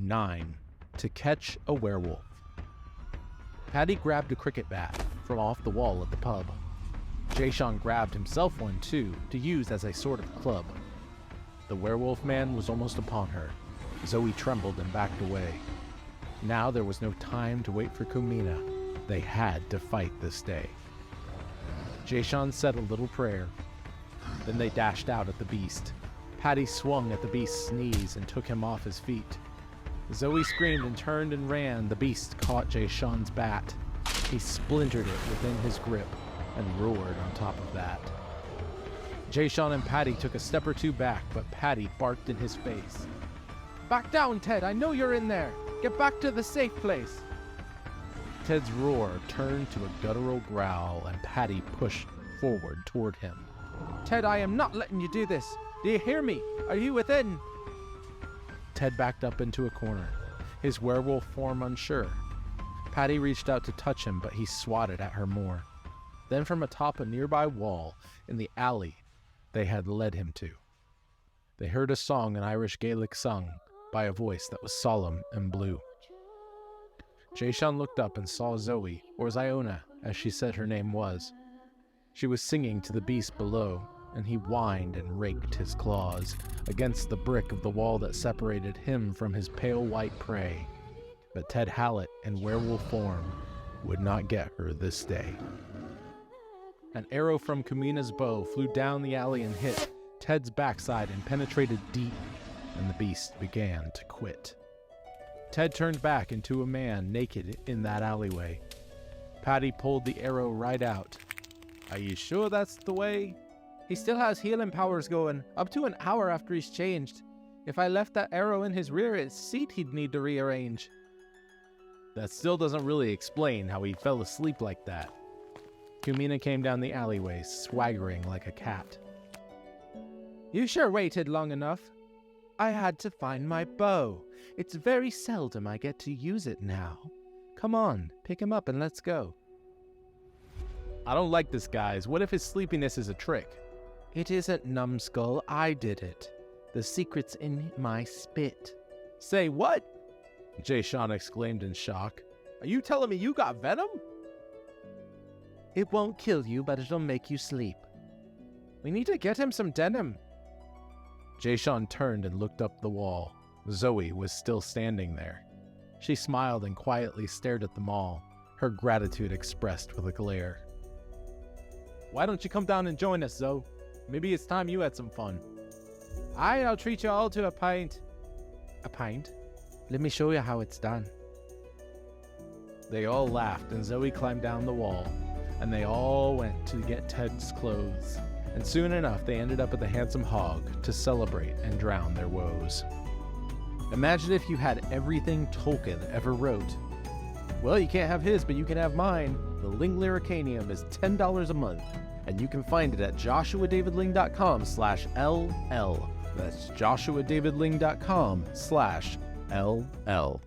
9. To Catch a Werewolf. Paddy grabbed a cricket bat from off the wall at the pub. Jay-Sean grabbed himself one too, to use as a sort of club. The werewolf man was almost upon her. Zoe trembled and backed away. Now there was no time to wait for Kumina. They had to fight this day. Jay-Sean said a little prayer. Then they dashed out at the beast. Paddy swung at the beast's knees and took him off his feet. Zoe screamed and turned and ran. The beast caught Jay-Sean's bat. He splintered it within his grip and roared on top of that. Jay-Sean and Paddy took a step or two back, but Paddy barked in his face. "Back down, Ted! I know you're in there! Get back to the safe place!" Ted's roar turned to a guttural growl, and Paddy pushed forward toward him. "Ted, I am not letting you do this! Do you hear me? Are you within?" Ted backed up into a corner, his werewolf form unsure. Paddy reached out to touch him, but he swatted at her more. Then from atop a nearby wall, in the alley they had led him to, they heard a song in Irish Gaelic sung by a voice that was solemn and blue. Jay-Sean looked up and saw Zoe, or Ziona, as she said her name was. She was singing to the beast below, and he whined and raked his claws against the brick of the wall that separated him from his pale white prey. But Ted Hallett, in werewolf form, would not get her this day. An arrow from Kumina's bow flew down the alley and hit Ted's backside and penetrated deep, and the beast began to quit. Ted turned back into a man naked in that alleyway. Paddy pulled the arrow right out. "Are you sure that's the way?" "He still has healing powers going, up to an hour after he's changed. If I left that arrow in his rear seat, he'd need to rearrange." That still doesn't really explain how he fell asleep like that. Kumina came down the alleyway, swaggering like a cat. "You sure waited long enough. I had to find my bow. It's very seldom I get to use it now. Come on, pick him up and let's go." "I don't like this, guys. What if his sleepiness is a trick?" "It isn't, numbskull. I did it. The secret's in my spit." "Say what?" Jay-Sean exclaimed in shock. "Are you telling me you got venom?" "It won't kill you, but it'll make you sleep." "We need to get him some denim." Jay-Sean turned and looked up the wall. Zoe was still standing there. She smiled and quietly stared at them all, her gratitude expressed with a glare. "Why don't you come down and join us, Zoe? Maybe it's time you had some fun." "Aye, I'll treat you all to a pint." "A pint? Let me show you how it's done." They all laughed, and Zoe climbed down the wall, and they all went to get Ted's clothes, and soon enough they ended up at the Handsome Hog to celebrate and drown their woes. Imagine if you had everything Tolkien ever wrote. Well, you can't have his, but you can have mine. The Ling Lyricanium is $10 a month, and you can find it at joshuadavidling.com/LL. That's joshuadavidling.com/LL.